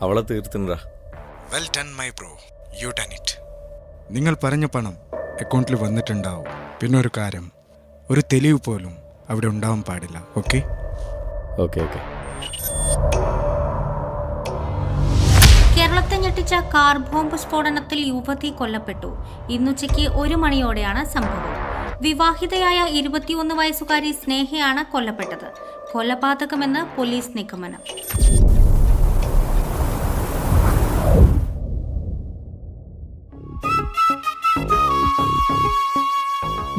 അവളെ തീർത്തിണ്ടാ. Well done my bro, you done it. നിങ്ങൾ പറഞ്ഞ പണം അക്കൗണ്ടിൽ വന്നിട്ടുണ്ടാവും. പിന്നെ ഒരു കാര്യം, ഒരു തെളിവ് പോലും അവിടെ ഉണ്ടാവാൻ പാടില്ല. Okay okay okay. കേരളത്തെ ഞെട്ടിച്ച കാർ ബോംബ് സ്ഫോടനത്തിൽ യുവതി കൊല്ലപ്പെട്ടു. ഇന്നുച്ചയ്ക്ക് 1 മണിയോടെയാണ് സംഭവം. വിവാഹിതയായ 21 വയസ്സുകാരി സ്നേഹയാണ് കൊല്ലപ്പെട്ടത്. കൊലപാതകമെന്ന് പോലീസ് നിഗമനം.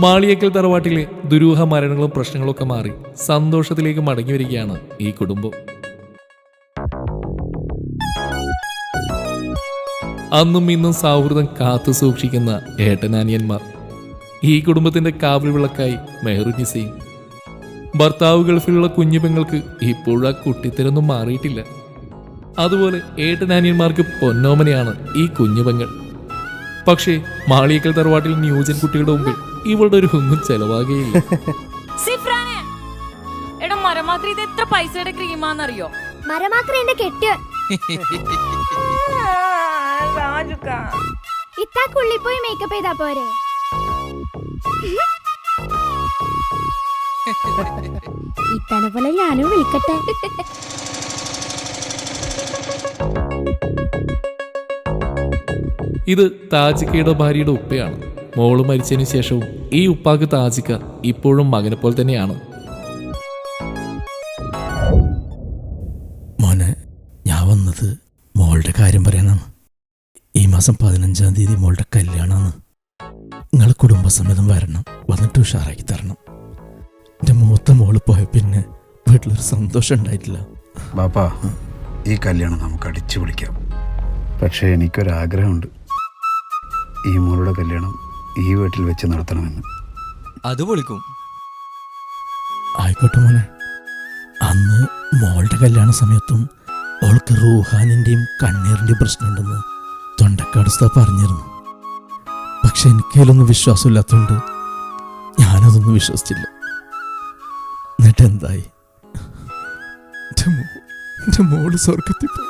മാളിയേക്കൽ തറവാട്ടിലെ ദുരൂഹ മരണങ്ങളും പ്രശ്നങ്ങളൊക്കെ മാറി സന്തോഷത്തിലേക്ക് മടങ്ങി വരികയാണ് ഈ കുടുംബം. അന്നും ഇന്നും സൗഹൃദം കാത്തു സൂക്ഷിക്കുന്ന ഏട്ടനാനിയന്മാർ. ഈ കുടുംബത്തിന്റെ കാവൽ വിളക്കായി മെഹറുനിസയും. ഭർത്താവ് ഗൾഫിലുള്ള കുഞ്ഞു പെങ്ങൾക്ക് ഇപ്പോഴും ആ കുട്ടിത്തരൊന്നും മാറിയിട്ടില്ല. അതുപോലെ ഏട്ടനാനിയന്മാർക്ക് പൊന്നോമനയാണ് ഈ കുഞ്ഞു പെങ്ങൾ. പക്ഷേ മാളിയേക്കൽ തറവാട്ടിൽ ന്യൂജൻ കുട്ടികളുടെ മുമ്പിൽ ഇവളുടെ ഒരു ഒന്നും ചെലവാകുകയില്ല. എത്ര പൈസയുടെ ക്രീമാന്നറിയോ? ഇത്താക്കുള്ളിൽ പോയി മേക്കപ്പ് ചെയ്താ പോരെ? ഇത്തനെ പോലെ ഞാനും വിളിക്കട്ടെ. ഇത് താജിക്കയുടെ ഭാര്യയുടെ ഉപ്പയാണ്. മോള് മരിച്ചതിനു ശേഷവും ഈ ഉപ്പാക്ക് താജിക്ക ഇപ്പോഴും മകനെ പോലെ തന്നെയാണ്. മോനെ, ഞാൻ വന്നത് മോളുടെ കാര്യം പറയാനാണ്. ഈ മാസം 15-ാം തീയതി മോളുടെ കല്യാണമാണ്. നിങ്ങൾ കുടുംബസമേതം വരണം, വന്നിട്ട് ഉഷാറാക്കി തരണം. എൻ്റെ മൂത്ത മോള് പോയ പിന്നെ വീട്ടിലൊരു സന്തോഷം ഉണ്ടായിട്ടില്ല. ബാപ്പാ, ഈ കല്യാണം നമുക്ക് അടിച്ചു വിളിക്കാം. പക്ഷേ എനിക്കൊരാഗ്രഹമുണ്ട്, ഈ മോളുടെ കല്യാണം ഈ വീട്ടിൽ വെച്ച് നടത്തണമെന്ന്. അത് പൊളിക്കും. ആയിക്കോട്ടെ മോനെ. അന്ന് മോളുടെ കല്യാണ സമയത്തും അവൾക്ക് റൂഹാനിൻ്റെയും കണ്ണീറിൻ്റെയും പ്രശ്നമുണ്ടെന്ന് തൊണ്ടക്കാട് ഉസ്താദ് പറഞ്ഞിരുന്നു. പക്ഷെ എനിക്കതിലൊന്നും വിശ്വാസമില്ലാത്തതുകൊണ്ട് ഞാനതൊന്നും വിശ്വസിച്ചില്ല. എന്നിട്ട് എന്തായി? എൻ്റെ മോള് സ്വർഗത്തിൽ പോയി.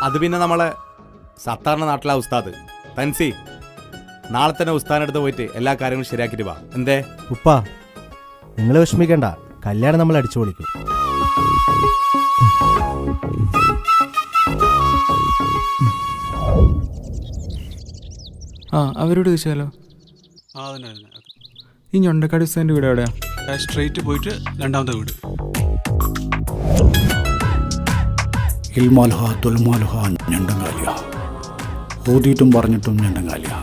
അത് പിന്നെ നമ്മളെ സത്താറിൻ്റെ നാട്ടിലെ ഉസ്താദ് തൻസി, നാളെ തന്നെ ഉസ്താദിനടുത്ത് പോയിട്ട് എല്ലാ കാര്യങ്ങളും ശരിയാക്കിയിട്ട് വാ. എന്തേ ഉപ്പ, നിങ്ങൾ വിഷമിക്കണ്ട, കല്യാണം നമ്മൾ അടിച്ചു പൊളിക്കും. അവരോട് ചോദിച്ചാലോ? ഈ ഞൊണ്ടക്കാട് ഉസ്താദിൻ്റെ വീട് എവിടെയാ? സ്ട്രെയിറ്റ് പോയിട്ട് രണ്ടാമത്തെ വീട്. ഇൽമാൽഹ തുൽമാൽഹ ഞണ്ടങ്കാലിയ, ഓതിയിട്ടും പറഞ്ഞിട്ടും ഞണ്ടങ്കാലിയ,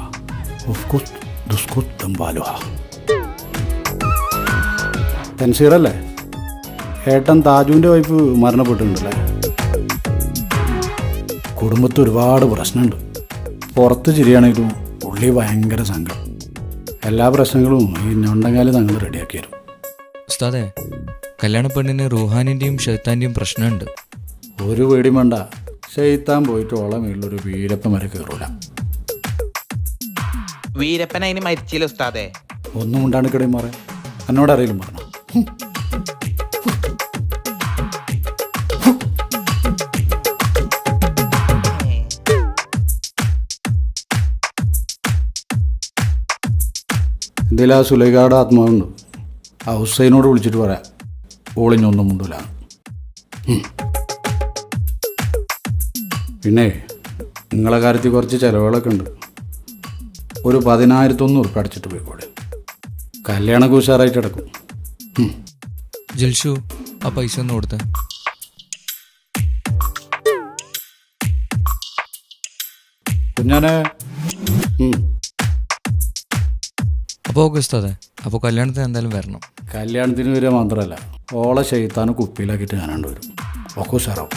ഉഫ്കുത്ത് ദുസ്കുത്ത് ദംബാലുഹ. തൻസീറല്ലേ? ഏട്ടൻ താജുവിൻ്റെ വൈഫ് മരണപ്പെട്ടിട്ടുണ്ടല്ലേ? കുടുംബത്തിൽ ഒരുപാട് പ്രശ്നമുണ്ട്. പുറത്ത് ചിരിയാണെങ്കിലും ഉള്ളി ഭയങ്കര സങ്കടം. എല്ലാ പ്രശ്നങ്ങളും ഈ ഞൊണ്ടങ്കാലി തങ്ങൾ റെഡിയാക്കി തരും. ഉസ്താദേ, കല്യാണ പെണ്ണിന് റൂഹാനിൻ്റെയും ഷെയ്ത്താൻ്റെയും പ്രശ്നമുണ്ട്. ഒരു പേടിയും വേണ്ട, ഷെയ്ത്താൻ പോയിട്ട് ഓളം വീട്ടിലൊരു വീരപ്പൻ വരെ കയറൂല. വീരപ്പൻ അതിന് മരിച്ചില്ല ഉസ്താദേ. ഒന്നും ഉണ്ടാണിക്കടയും മാറേ, എന്നോട് അറിയിലും പറഞ്ഞു. ഇതിൽ ആ സുലൈഖയുടെ ആത്മാവുണ്ട്. ആ ഹുസൈനോട് വിളിച്ചിട്ട് പറയാം, ഓളിഞ്ഞൊന്നും മുണ്ടൂല. പിന്നെ നിങ്ങളെ കാര്യത്തിൽ കുറച്ച് ചിലവുകളൊക്കെ ഉണ്ട്. ഒരു 10,100 ഉറുപ്പിക അടിച്ചിട്ട് പോയിക്കോടെ. കല്യാണമൊക്കെ ഉഷാറായിട്ട് കിടക്കും. ജൽഷു, ആ പൈസ ഒന്ന് കൊടുത്തേ. കുഞ്ഞാനെ. അപ്പോൾ ഓക്കെ ഉസ്താദേ, അപ്പോൾ കല്യാണത്തിന് എന്തായാലും വരണം. കല്യാണത്തിന് വരിക മാത്രമല്ല, ഓളെ ഷെയ്ത്താന് കുപ്പിയിലാക്കിയിട്ട് ഞാനാണ്ട് വരും. ഒക്കെ ഉഷാറാവും.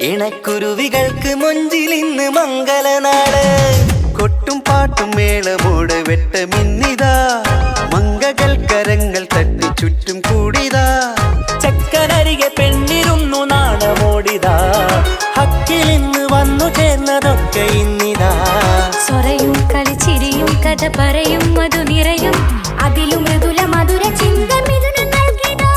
ഇണക്കുരുവികൾക്ക് മൊഞ്ചിൽ ഇന്ന് മംഗലനാള് കൊട്ടും പാട്ടും മേളമോട് വെട്ടമിന്നിതാ മംഗകൾ കരങ്ങൾ തട്ടി ചുറ്റും കൂടിതാ ചക്കനരികെ പെണ്ണിരുന്നു നാണമോടിതാ ഹക്കിൽ ഇന്ന് വന്നു ചേർന്നതൊക്കെ ഇന്നിതാ സ്വരയും കളിച്ചിരിയും കഥ പറയും മധു നിറയും അതിലും മൃദുല മധുര ചിന്ത മിഥുനം നൽകിടാ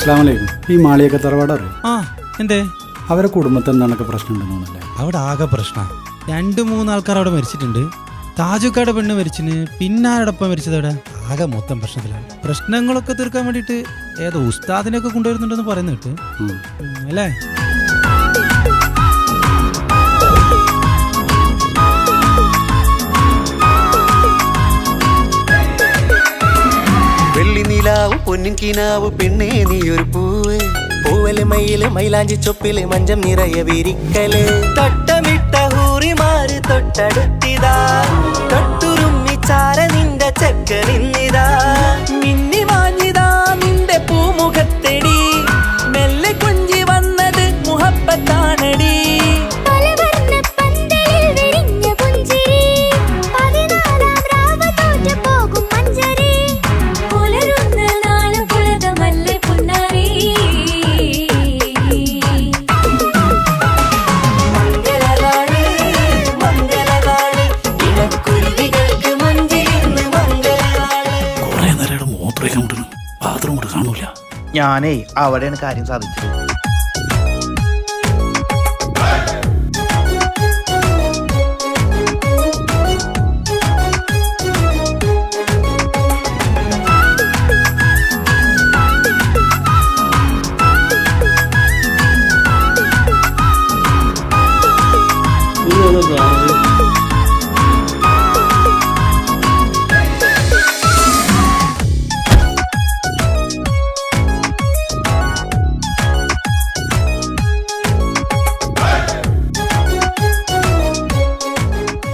അസ്സലാമലൈക്കും. ഈ മാളിയൊക്കെ തറവാടറിയോ? ആ എന്തേ അവരെ കുടുംബത്തിൽ എന്താണ് പ്രശ്നമുണ്ടെന്നല്ലേ? അവിടെ ആകെ പ്രശ്ന 2-3 ആൾക്കാർ അവിടെ മരിച്ചിട്ടുണ്ട്. താജുക്കാട് പെണ്ണ് മരിച്ചിന്, പിന്നെ ആരോടൊപ്പം മരിച്ചത് അവിടെ ആകെ മൊത്തം പ്രശ്നത്തിലാണ്. പ്രശ്നങ്ങളൊക്കെ തീർക്കാൻ വേണ്ടിയിട്ട് ഏതോ ഉസ്താദിനെയൊക്കെ കൊണ്ടുവരുന്നുണ്ടെന്ന് പറയുന്ന കേട്ട് അല്ലേ? വെള്ളി നിലാവ് പൊന്നിൻ കിനാവ് പെണ്ണേ നീയൊരു പൂവ് പൂവല് മയില് മൈലാഞ്ചി ചൊപ്പില് മഞ്ചം നിറയെ വിരിക്കല് തൊട്ടമിട്ട ഹൂറിമാര് തൊട്ടടുത്തിതാ തൊട്ടുരുമ്മിച്ചാര നിന്റെ ചക്കനിന്നിതാ മിന്നി മാഞ്ഞിതാ നിന്റെ പൂമുഖത്തെടി മെല്ലെ കൊഞ്ചി വന്നത് മുഹബത്താണടി ഞാനേ അവിടെയാണ് കാര്യം സാധിച്ചത്.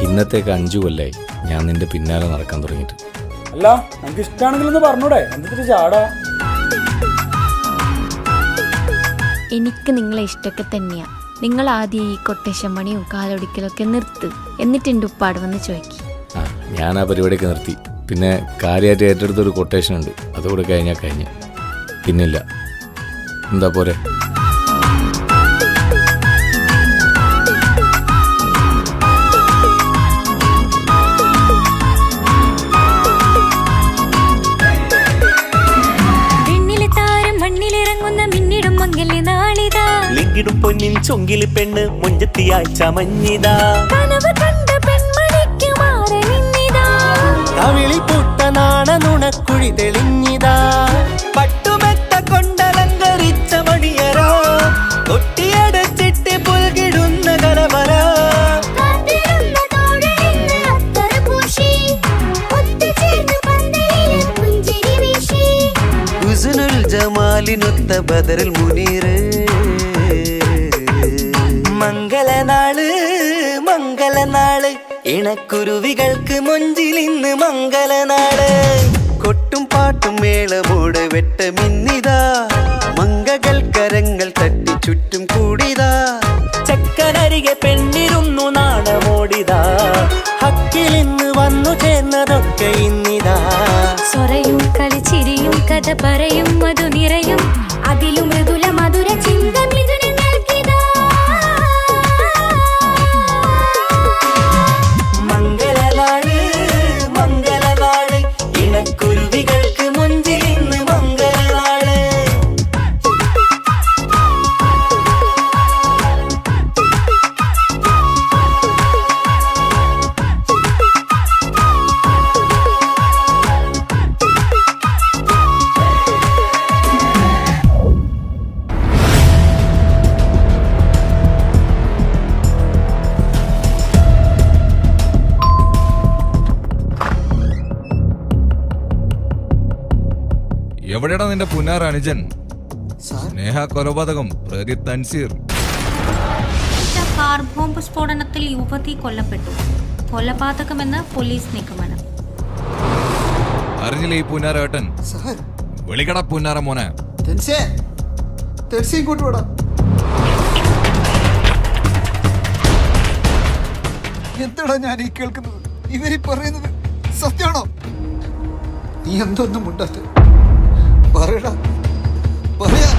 ഇന്നത്തേക്ക് 5 കൊല്ലായി ഞാൻ നിന്റെ പിന്നാലെ നടക്കാൻ തുടങ്ങിയിട്ട്. അല്ല നമുക്ക് ഇഷ്ടമാണെങ്കിലൊന്ന് പറഞ്ഞൂടെ, എന്തൊരു ചാടാ. എനിക്ക് നിങ്ങളെ ഇഷ്ടമൊക്കെ തന്നെയാ. നിങ്ങൾ ആദ്യം ഈ കൊട്ടേഷൻ പണിയും കാലൊടിക്കലൊക്കെ നിർത്ത്, എന്നിട്ട് എൻ്റെ ഉപ്പാട് വന്ന് ചോദിക്കും. ഞാൻ ആ പരിപാടിയൊക്കെ നിർത്തി. പിന്നെ കാര്യമായിട്ട് ഏറ്റെടുത്തൊരു കൊട്ടേഷൻ ഉണ്ട്, അതുകൂടെ കഴിഞ്ഞാൽ കഴിഞ്ഞ് പിന്നില്ല. എന്താ പോരെ? ിടും പൊന്നിൻ ചൊങ്കില് പെണ്ണ് മുഞ്ചത്തിയായി ചമഞ്ഞിതാ കവിളിൽ പൂട്ട നാണ നുണക്കുഴി തെളിഞ്ഞിതാ പട്ടുമെത്ത കൊണ്ടലങ്കരിച്ച മണിയറോ കൊട്ടിയടച്ചിട്ട് പുൽകിടുന്ന കലവറ ഹുസ്നുൽ ജമാലിനൊത്ത ബദറുൽ മുനീറ് മംഗലനാള് മംഗലനാള് ഇണക്കുരുവികൾക്ക് മൊഞ്ചിൽ ഇന്ന് മംഗലനാള് കൊട്ടും പാട്ടും മേളമോട് വെട്ടമിന്നിതാ മംഗകൾ കരങ്ങൾ തട്ടി ചുറ്റും കൂടിതാ ചക്കനരികെ പെണ്ണിരുന്നു നാണമോടിതാ ഹക്കിൽ ഇന്ന് വന്നു ചേർന്നതൊക്കെ ഇന്നിതാ സ്വരയും കളിച്ചിരിയും കഥ പറയും മധു നിറയും അതിലും മൃദുല മധുര ചിന്ത മിഥുനം നൽകിടാ മംഗലനാള് മംഗലനാള് ഇണക്കുരുവികൾക്ക് മുഞ്ചിൽ ഇന്ന് മംഗലനാള് എവിടെയാണ് നിന്റെ പുന്നാർ അനുജൻ? സ്നേഹ കൊലപാതകം പ്രതി തൻസീർ. കാർ ബോംബ് സ്ഫോടനത്തിൽ യുവതി കൊല്ലപ്പെട്ടു. കൊലപാതകമെന്ന് പോലീസ് നിഗമനം. അറിഞ്ഞില്ലേ ഈ പുന്നാരേട്ടൻ? വിളിക്കട പുന്നാര മോനെ. എന്താടാ ഞാൻ ഈ കേൾക്കുന്നത്? ഇവരീ പറയുന്നത് സത്യമാണോ? നീ എന്തൊന്നും മുണ്ടാത്ത പറയടാ, പറയാ.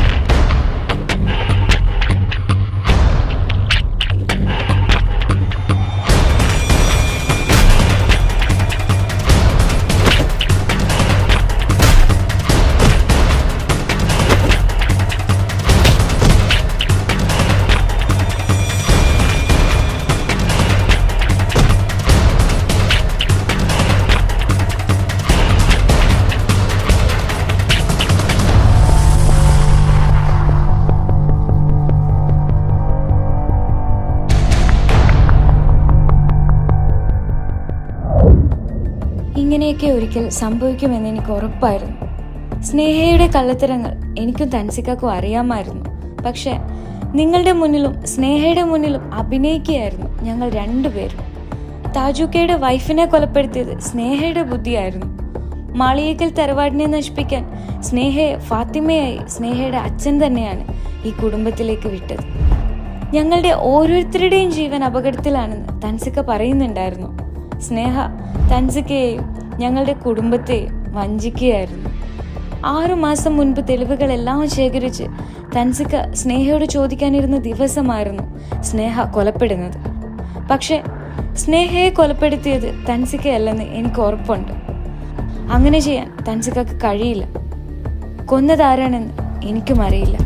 ഇങ്ങനെയൊക്കെ ഒരിക്കൽ സംഭവിക്കുമെന്ന് എനിക്ക് ഉറപ്പായിരുന്നു. സ്നേഹയുടെ കള്ളത്തരങ്ങൾ എനിക്കും തൻസിക്കാക്കും അറിയാമായിരുന്നു. പക്ഷെ നിങ്ങളുടെ മുന്നിലും സ്നേഹയുടെ മുന്നിലും അഭിനയിക്കുകയായിരുന്നു ഞങ്ങൾ രണ്ടുപേരും. താജുക്കയുടെ വൈഫിനെ കൊലപ്പെടുത്തിയത് സ്നേഹയുടെ ബുദ്ധിയായിരുന്നു. മാളിയേക്കൽ തറവാടിനെ നശിപ്പിക്കാൻ സ്നേഹയെ ഫാത്തിമയായി സ്നേഹയുടെ അച്ഛൻ തന്നെയാണ് ഈ കുടുംബത്തിലേക്ക് വിട്ടത്. ഞങ്ങളുടെ ഓരോരുത്തരുടെയും ജീവൻ അപകടത്തിലാണെന്ന് തൻസിക്ക പറയുന്നുണ്ടായിരുന്നു. സ്നേഹ തൻസിക്കയെയും ഞങ്ങളുടെ കുടുംബത്തെയും വഞ്ചിക്കുകയായിരുന്നു. 6 മാസം മുൻപ് തെളിവുകളെല്ലാം ശേഖരിച്ച് തൻസിക്ക സ്നേഹയോട് ചോദിക്കാനിരുന്ന ദിവസമായിരുന്നു സ്നേഹ കൊലപ്പെടുന്നത്. പക്ഷെ സ്നേഹയെ കൊലപ്പെടുത്തിയത് തൻസിക്കയല്ലെന്ന് എനിക്ക് ഉറപ്പുണ്ട്. അങ്ങനെ ചെയ്യാൻ തൻസിക്കക്ക് കഴിയില്ല. കൊന്നതാരാണെന്ന് എനിക്കും അറിയില്ല.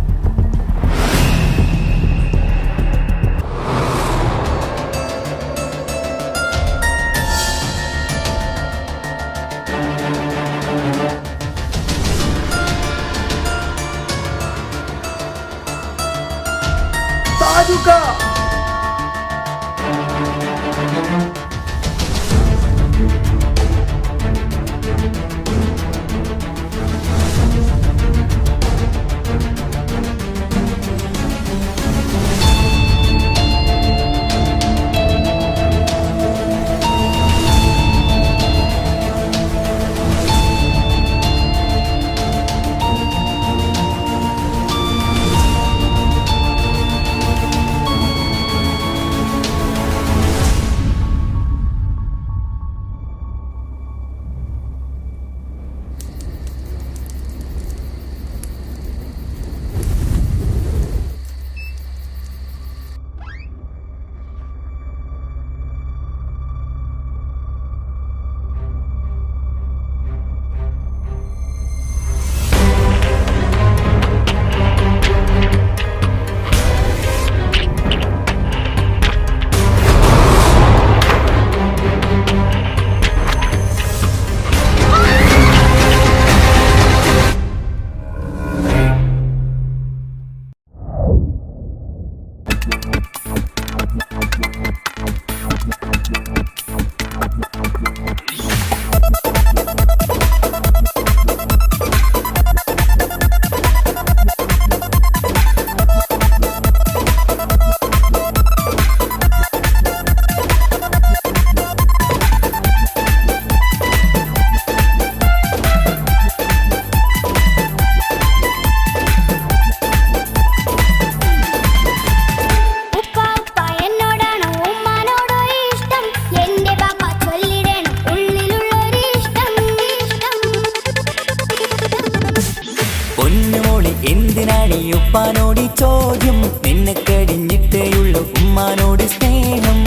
ഉപ്പാനോട് ചോദ്യം നിന്നെ കഴിഞ്ഞിട്ടേയുള്ളൂ ഉമ്മാനോട് സ്നേഹം.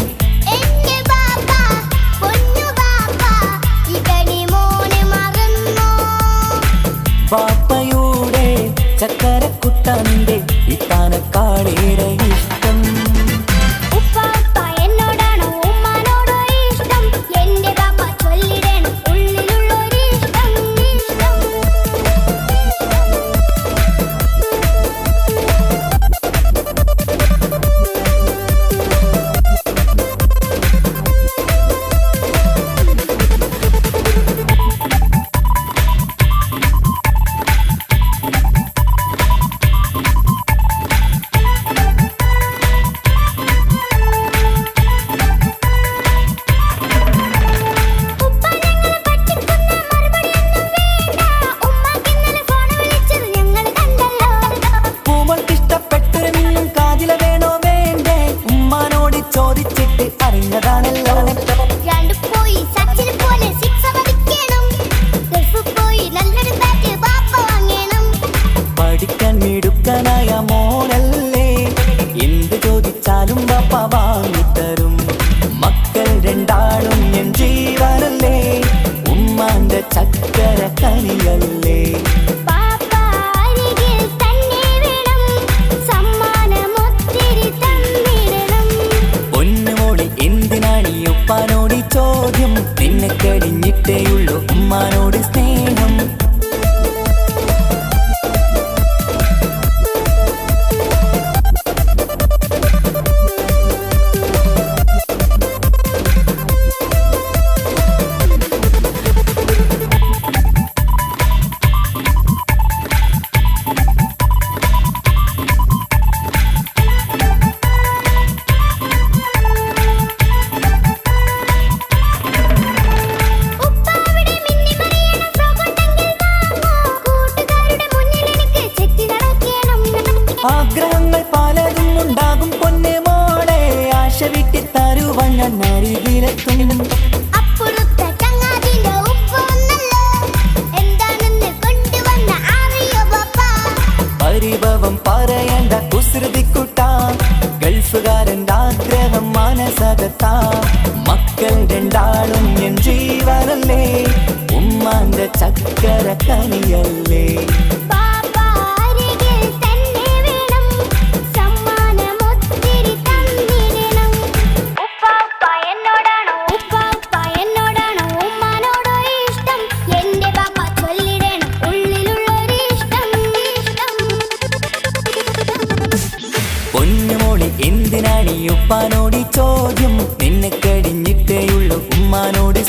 ബാപ്പയുടെ ചക്കരക്കുട്ടന്റെ ഇത്താനക്കാളേറെ ഇഷ്ടം. ഉമ്മാനോട് സ്നേഹം. ആഗ്രഹങ്ങൾ പലതും ഉണ്ടാകും പൊന്നെ മോളെ, ആശ വിട്ടി തരുവാൻ ഞാൻ അരികിലെത്തും. പരിഭവം പറയണ്ട കുസൃതിക്കുട്ട, ഗൾഫുകാരൻ്റെ ആഗ്രഹം മനസ്സകത്താ. മക്കൾ രണ്ടാളും എൻ ജീവനല്ലേ, ഉമ്മാന്റെ ചക്കര കനിയല്ലേ. പൊന്നുമോളി എന്തിനാണ് ഈ ഉപ്പാനോട് ചോദ്യം, നിന്നെ കഴിഞ്ഞിട്ടേയുള്ളൂ ഉമ്മാനോട്